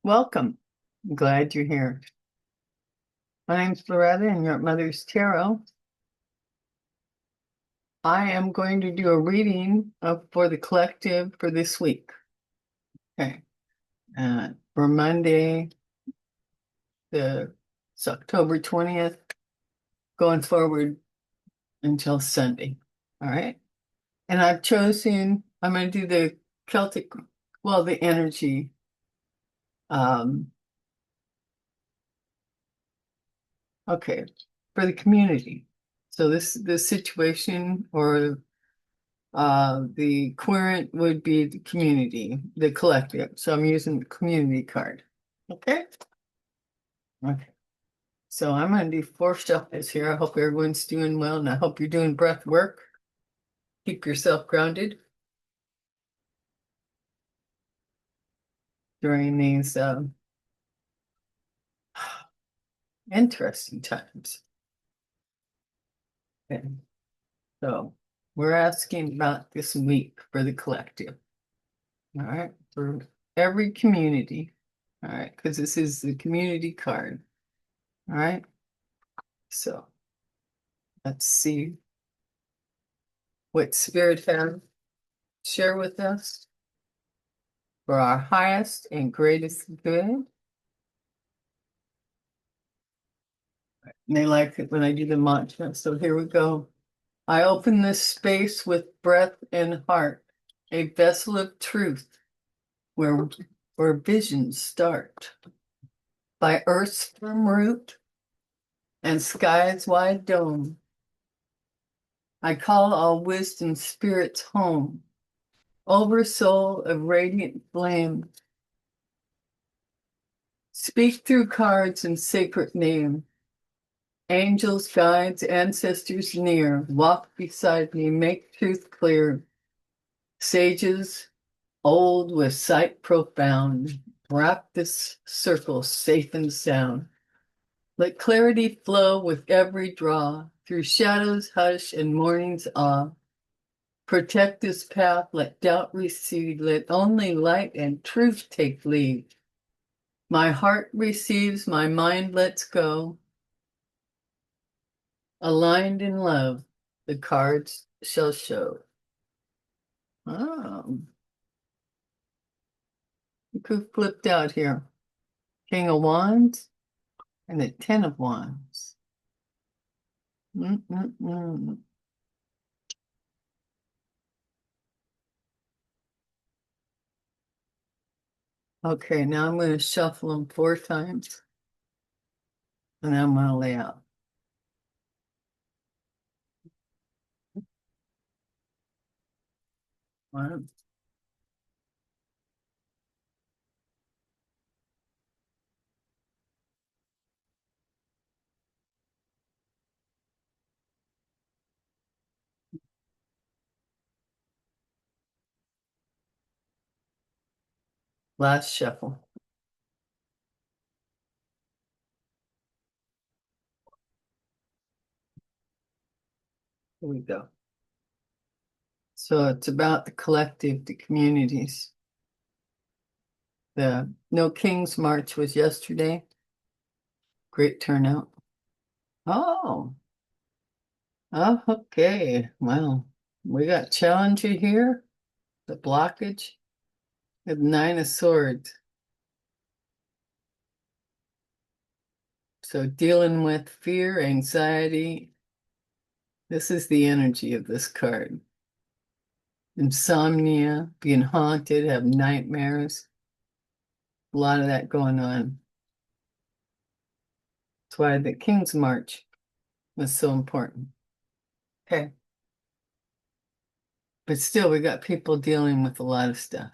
Welcome. I'm glad you're here. My name's Loretta and you're at Mother's Tarot. I am going to do a reading for the collective for this week. Okay. For Monday, it's October 20th, going forward until Sunday. All right. And I'm going to do the Celtic, the energy. Okay, for the community. So this situation or the querent would be the community, the collective. So I'm using the community card. Okay. Okay. So I'm going to do 4 shuffles here. I hope everyone's doing well, and I hope you're doing breath work. Keep yourself grounded during these interesting times. Okay. So we're asking about this week for the collective. All right. For every community. All right. Because this is the community card. All right. So let's see what Spirit has to share with us for our highest and greatest good. And they like it when I do the mantra. So here we go. I open this space with breath and heart, a vessel of truth where, where visions start. By earth's firm root and sky's wide dome, I call all wisdom spirits home, oversoul of radiant flame. Speak through cards and sacred name. Angels, guides, ancestors near, walk beside me, make truth clear. Sages, old with sight profound, wrap this circle safe and sound. Let clarity flow with every draw, through shadows hush and morning's awe. Protect this path, let doubt recede, let only light and truth take lead. My heart receives, my mind lets go. Aligned in love, the cards shall show. Oh, look who flipped out here. King of Wands and the Ten of Wands. Mm-mm-mm. Okay, now I'm going to shuffle them 4 times and then I'm going to lay out. One. Last shuffle. Here we go. So it's about the collective, the communities. The No King's March was yesterday. Great turnout. Oh, okay. Well, we got Challenger here, the blockage, with 9 of Swords. So dealing with fear, anxiety. This is the energy of this card. Insomnia, being haunted, have nightmares. A lot of that going on. That's why the King's March was so important. Okay. But still, we got people dealing with a lot of stuff.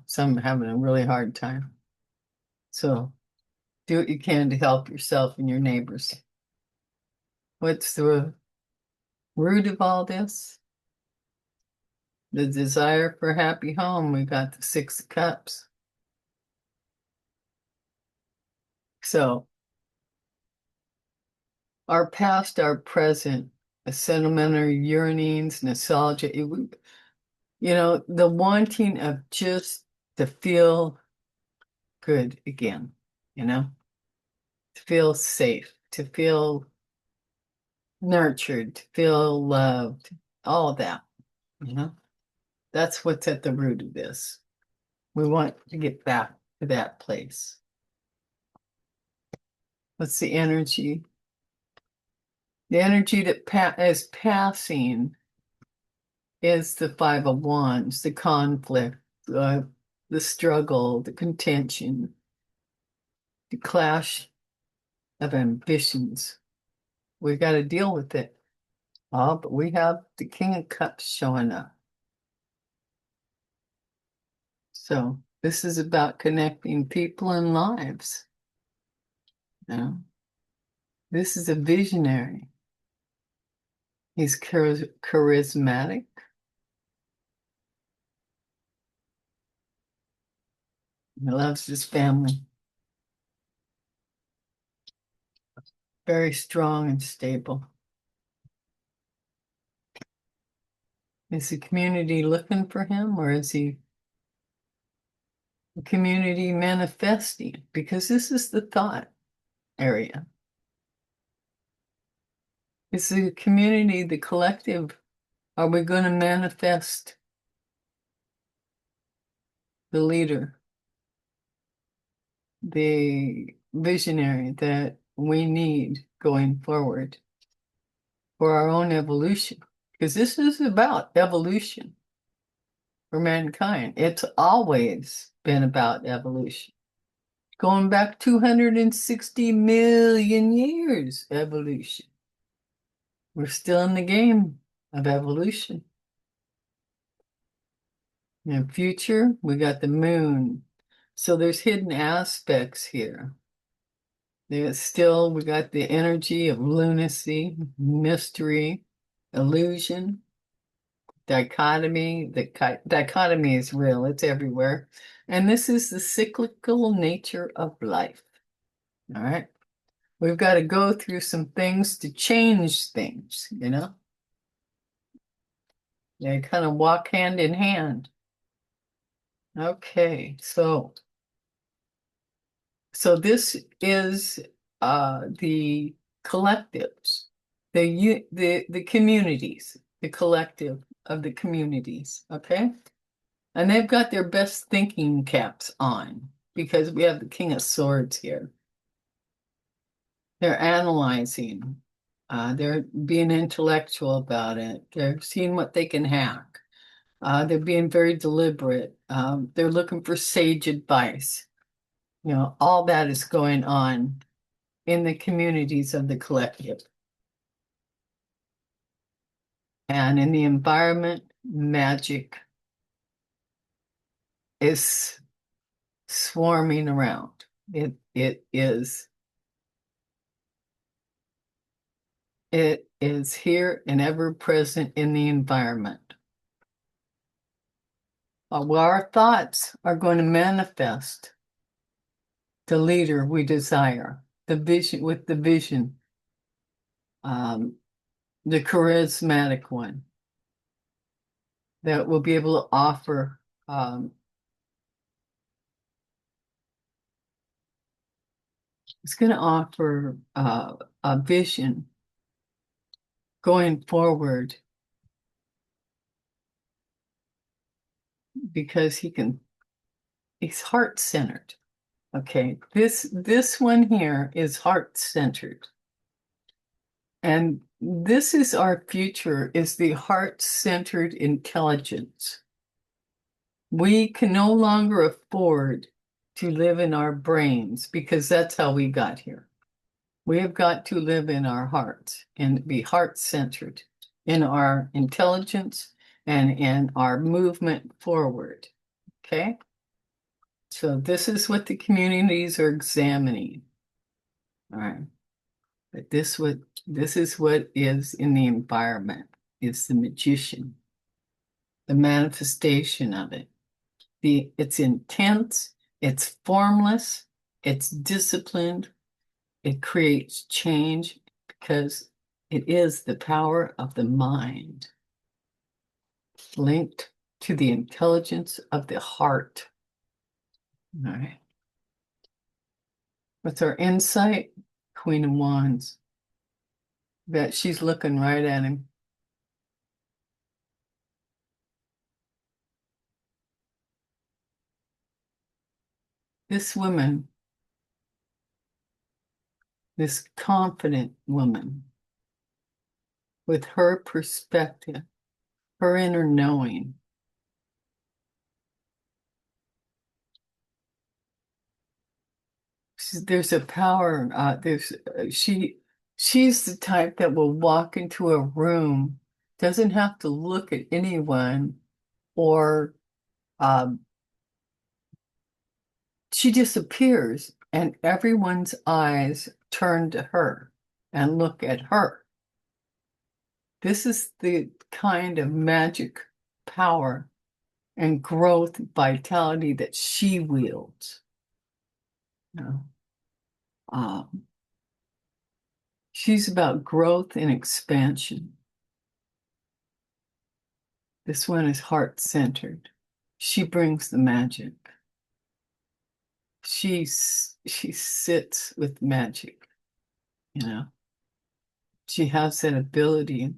Some having a really hard time. So do what you can to help yourself and your neighbors. What's the root of all this? The desire for a happy home. We got the 6 of Cups. So our past, our present, the sentimental yearnings, nostalgia, the wanting of just to feel good again, to feel safe, to feel nurtured, to feel loved, all of that, you know. That's what's at the root of this. We want to get back to that place. What's the energy? The energy that is passing is the Five of Wands, the conflict, the struggle, the contention, the clash of ambitions. We got to deal with it. Oh, but we have the King of Cups showing up. So this is about connecting people and lives. This is a visionary. He's charismatic. He loves his family. Very strong and stable. Is the community looking for him, or is he the community manifesting? Because this is the thought area. Is the community, the collective, are we going to manifest the leader, the visionary that we need going forward for our own evolution? Because this is about evolution for mankind. It's always been about evolution. Going back 260 million years, evolution. We're still in the game of evolution. In the future, we got the moon. So there's hidden aspects here. There's still, we got the energy of lunacy, mystery, illusion, dichotomy. The dichotomy is real, it's everywhere. And this is the cyclical nature of life. All right. We've got to go through some things to change things, They kind of walk hand in hand. Okay, so this is the collectives, the communities, the collective of the communities, okay? And they've got their best thinking caps on because we have the King of Swords here. They're analyzing, they're being intellectual about it, they're seeing what they can hack. They're being very deliberate. They're looking for sage advice. All that is going on in the communities of the collective. And in the environment, magic is swarming around. It is here and ever present in the environment. Well, our thoughts are going to manifest the leader we desire, the vision, the charismatic one that will be able to offer it's going to offer a vision going forward because he's heart-centered. Okay, this one here is heart-centered. And this is our future, is the heart-centered intelligence. We can no longer afford to live in our brains because that's how we got here. We have got to live in our hearts and be heart-centered in our intelligence and in our movement forward. Okay? So this is what the communities are examining. All right. But this is what is in the environment. It's the magician, the manifestation of it. It's intense, it's formless, it's disciplined, it creates change because it is the power of the mind linked to the intelligence of the heart. All right. With her insight, Queen of Wands. That she's looking right at him. This woman, this confident woman, with her perspective, her inner knowing, there's a power. She's the type that will walk into a room, doesn't have to look at anyone, or um, she just appears, and everyone's eyes turn to her and look at her. This is the kind of magic power and growth vitality that she wields. You know? Um, she's about growth and expansion. This one is heart-centered. She brings the magic. She sits with magic, you know. She has that ability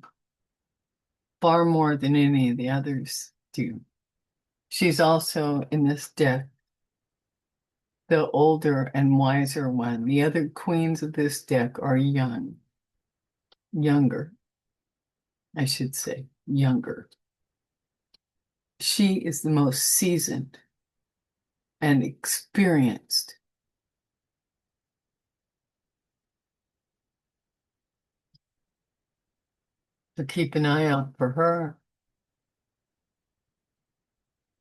far more than any of the others do. She's also in this deck the older and wiser one. The other queens of this deck are younger, I should say, younger. She is the most seasoned and experienced. So keep an eye out for her.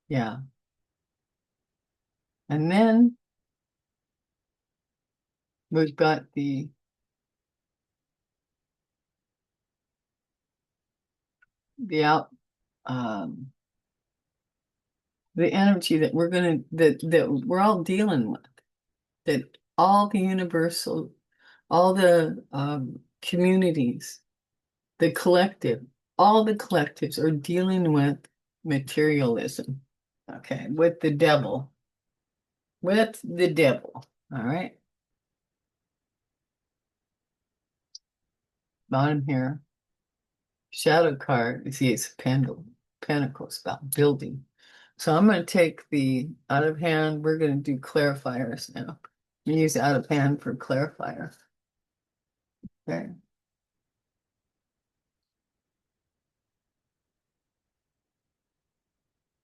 Yeah. And then we've got the out the energy that that we're all dealing with, that all the universal, all the communities, the collective, all the collectives are dealing with materialism. Okay, with the devil. With the devil. All right. Bottom here. Shadow card is the Ace of Pentacles, about building. So I'm going to take the out of hand. We're going to do clarifiers now. Use out of hand for clarifier. Okay.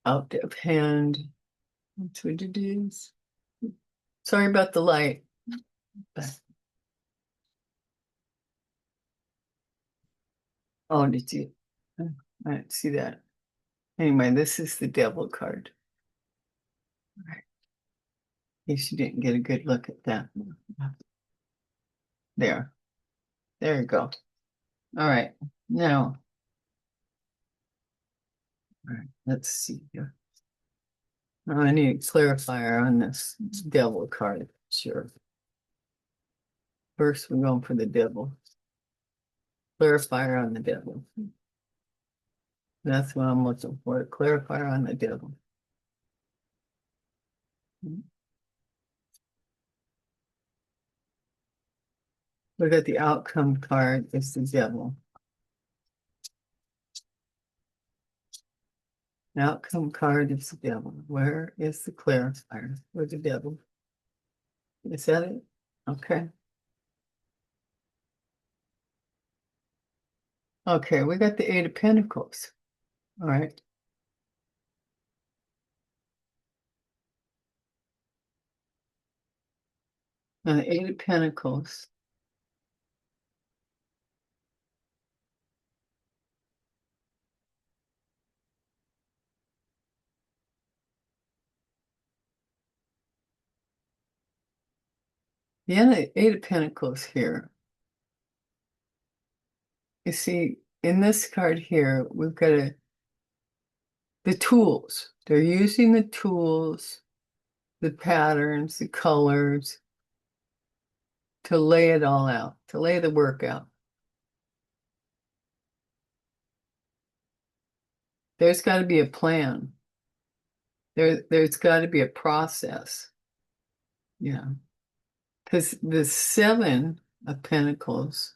Out of hand. That's what it is. Sorry about the light. Oh, did you? I didn't see that. Anyway, this is the devil card. All right. In case you didn't get a good look at that. There. There you go. All right. Now, all right, let's see here. Oh, I need a clarifier on this devil card. Sure. First, we're going for the devil. Clarifier on the devil. That's what I'm looking for. A clarifier on the devil. Look at the outcome card. It's the devil. The outcome card is the devil. Where is the clarifier for the devil? Is that it? Okay. Okay, we got the Eight of Pentacles. All right. Now the Eight of Pentacles. The Eight of Pentacles here. You see, in this card here, we've got the tools. They're using the tools, the patterns, the colors to lay it all out, to lay the work out. There's got to be a plan. There's got to be a process. Yeah. Because the Seven of Pentacles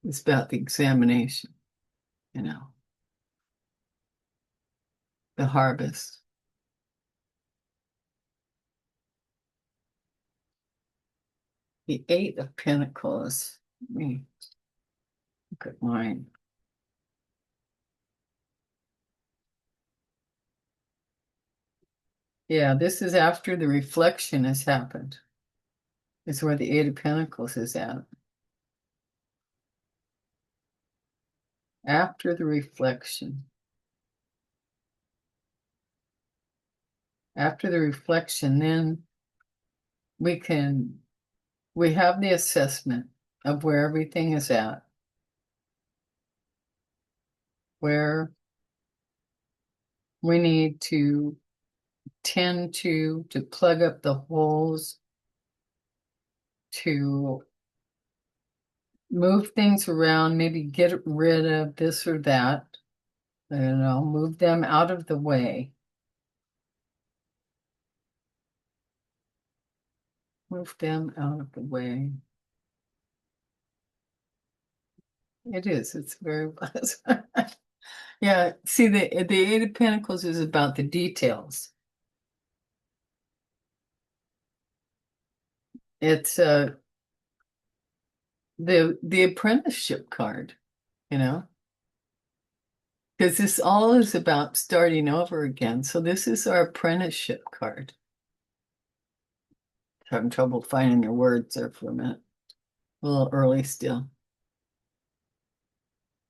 is about the examination, you know, the harvest. The Eight of Pentacles. Let me look at mine. Yeah, this is after the reflection has happened. It's where the Eight of Pentacles is at. After the reflection. After the reflection, then we have the assessment of where everything is at, where we need to tend to plug up the holes, to move things around, maybe get rid of this or that, move them out of the way. Move them out of the way. It is. It's very pleasant. Yeah. See, the Eight of Pentacles is about the details. It's the apprenticeship card, you know, because this all is about starting over again. So this is our apprenticeship card. Having trouble finding your words there for a minute. A little early still.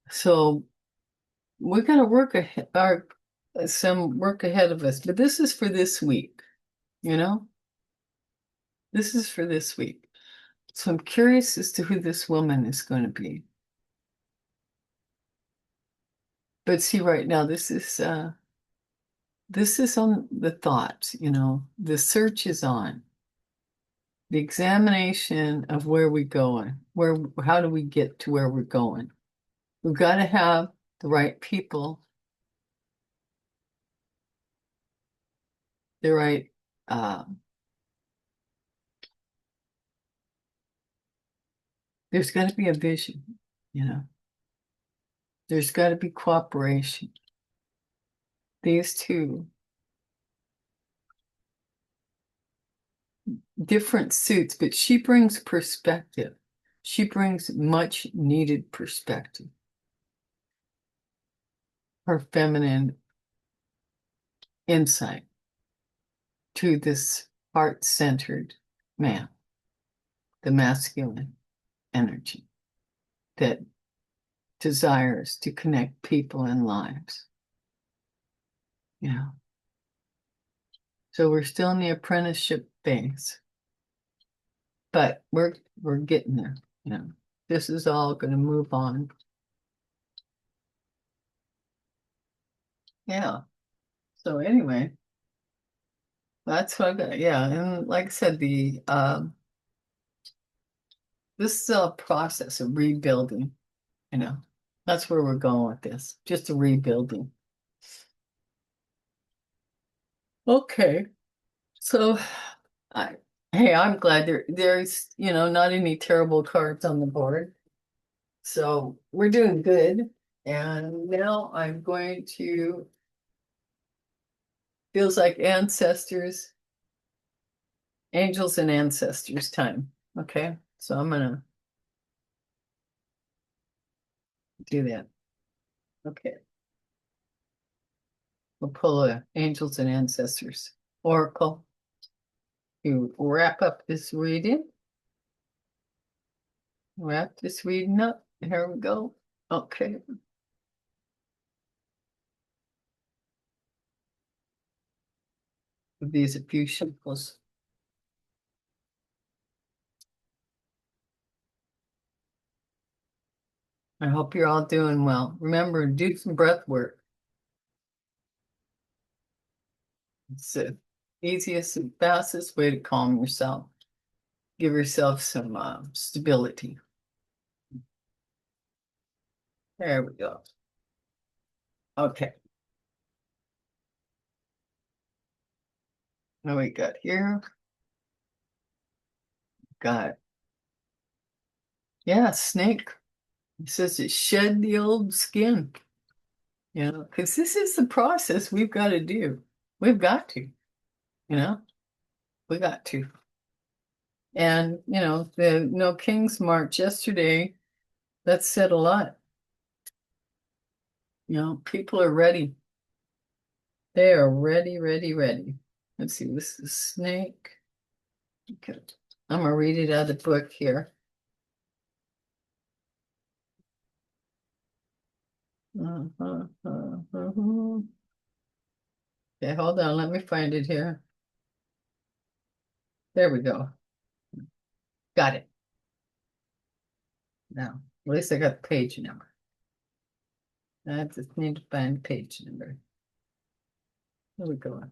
So we got to work ahead, some work ahead of us, but this is for this week, you know? This is for this week. So I'm curious as to who this woman is going to be. But see, right now, this is on the thoughts, you know, the search is on. The examination of where we're going, how do we get to where we're going? We've got to have the right people, the right there's got to be a vision, you know. There's got to be cooperation. These two different suits, but she brings perspective. She brings much needed perspective. Her feminine insight to this heart-centered man, the masculine energy that desires to connect people and lives. Yeah. So we're still in the apprenticeship phase, but we're getting there. You know, this is all going to move on. Yeah. So anyway, that's what I got. Yeah, and like I said, this is a process of rebuilding. You know, that's where we're going with this. Just a rebuilding. Okay. So I hey, I'm glad there's, you know, not any terrible cards on the board. So we're doing good. And now I'm going to, feels like ancestors, angels and ancestors time. Okay. So I'm gonna do that. Okay. We'll pull a angels and ancestors oracle to wrap up this reading. Wrap this reading up. Here we go. Okay. These a few shuffles. I hope you're all doing well. Remember, do some breath work. It's the easiest and fastest way to calm yourself. Give yourself some stability. There we go. Okay. Now we got here. got, yeah, snake. It says it shed the old skin, because this is the process we've got to do. We've got to, you know, we got to. And, the No King's March yesterday, that said a lot. People are ready. They are ready, ready, ready. Let's see, this is snake. Okay. I'm gonna read it out of the book here. Okay, hold on, let me find it here. There we go. Got it. Now, at least I got the page number. I just need to find the page number. Here we go.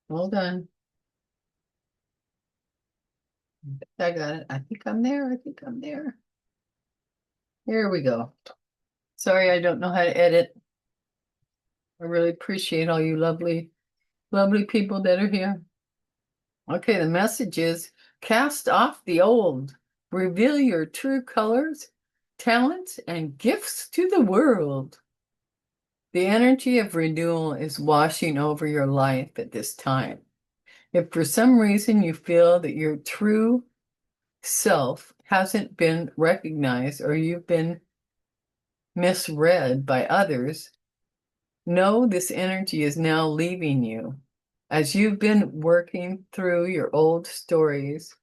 Hold on. I got it. I think I'm there. I think I'm there. Here we go. Sorry, I don't know how to edit. I really appreciate all you lovely, lovely people that are here. Okay, the message is cast off the old, reveal your true colors, talents, and gifts to the world. The energy of renewal is washing over your life at this time. If for some reason you feel that your true self hasn't been recognized or you've been misread by others, know this energy is now leaving you. As you've been working through your old stories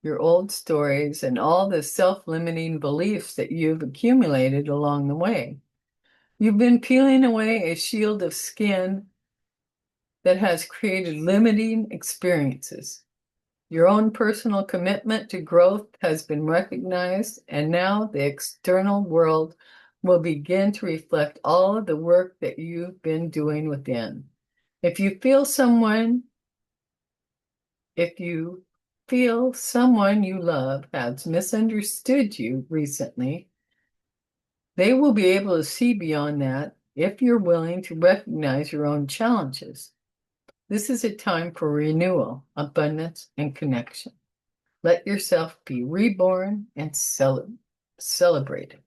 and all the self-limiting beliefs that you've accumulated along the way. You've been peeling away a shield of skin that has created limiting experiences. Your own personal commitment to growth has been recognized, and now the external world will begin to reflect all of the work that you've been doing within. If you feel someone you love has misunderstood you recently, they will be able to see beyond that if you're willing to recognize your own challenges. This is a time for renewal, abundance, and connection. Let yourself be reborn and celebrated.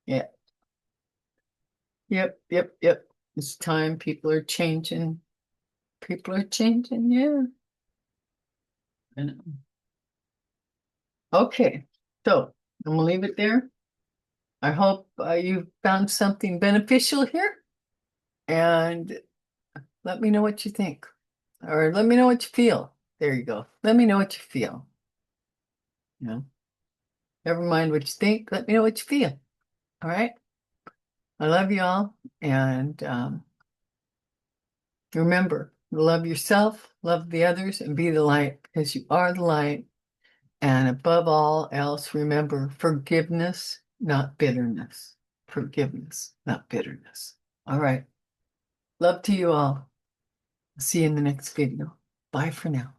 Yeah. Yep, yep, yep. It's time. People are changing. People are changing. Yeah. I know. Okay. So I'm going to leave it there. I hope you found something beneficial here. And let me know what you think. Or let me know what you feel. There you go. Let me know what you feel. Never mind what you think. Let me know what you feel. All right. I love you all. And remember, love yourself, love the others, and be the light because you are the light. And above all else, remember forgiveness, not bitterness. Forgiveness, not bitterness. All right. Love to you all. See you in the next video. Bye for now.